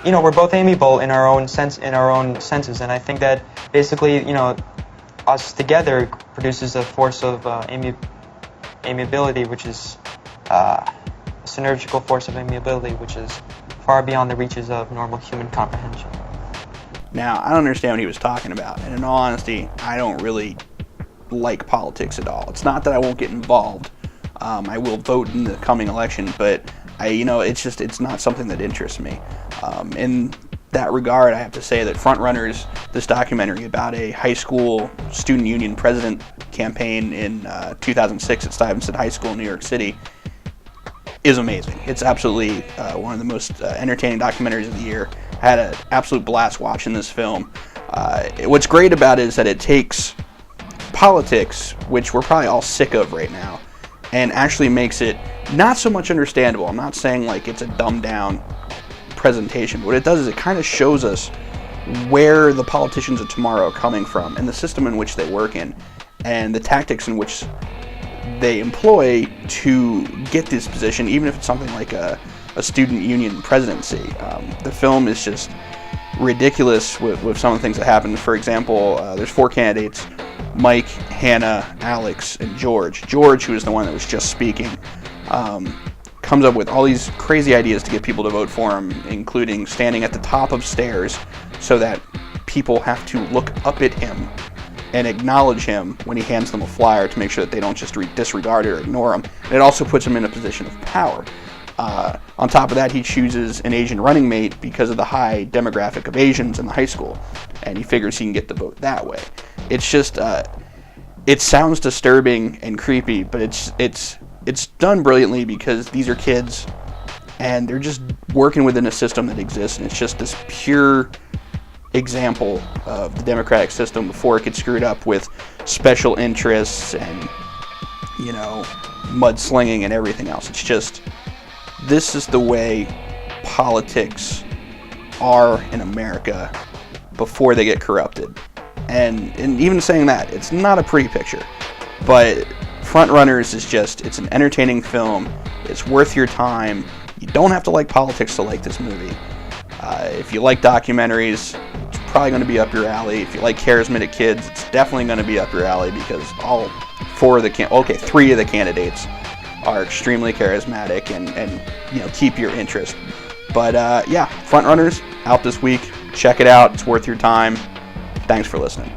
we're both amiable in our own senses, and I think that basically, us together produces a force of amiability, which is a synergical force of amiability, which is far beyond the reaches of normal human comprehension. Now, I don't understand what he was talking about, and in all honesty, I don't really like politics at all. It's not that I won't get involved. I will vote in the coming election, but it's not something that interests me. In that regard, I have to say that FrontRunners, this documentary about a high school student union president campaign in 2006 at Stuyvesant High School in New York City, is amazing. It's absolutely one of the most entertaining documentaries of the year. I had an absolute blast watching this film. What's great about it is that it takes politics, which we're probably all sick of right now, and actually makes it not so much understandable. I'm not saying like it's a dumbed down presentation, but what it does is it kind of shows us where the politicians of tomorrow are coming from and the system in which they work in and the tactics in which they employ to get this position, even if it's something like a student union presidency. The film is just ridiculous with some of the things that happen. For example, there's 4 candidates: Mike, Hannah, Alex, and George. George, who is the one that was just speaking, comes up with all these crazy ideas to get people to vote for him, including standing at the top of stairs so that people have to look up at him and acknowledge him when he hands them a flyer to make sure that they don't just disregard it or ignore him. And it also puts him in a position of power. On top of that, he chooses an Asian running mate because of the high demographic of Asians in the high school, and he figures he can get the vote that way. It's just, it sounds disturbing and creepy, but it's done brilliantly because these are kids, and they're just working within a system that exists, and it's just this pure example of the democratic system before it gets screwed up with special interests and, mudslinging and everything else. It's just, this is the way politics are in America before they get corrupted. And even saying that, it's not a pretty picture. But FrontRunners is it's an entertaining film. It's worth your time. You don't have to like politics to like this movie. If you like documentaries, it's probably going to be up your alley. If you like charismatic kids, it's definitely going to be up your alley because all 3 of the candidates are extremely charismatic and keep your interest. But FrontRunners out this week. Check it out. It's worth your time. Thanks for listening.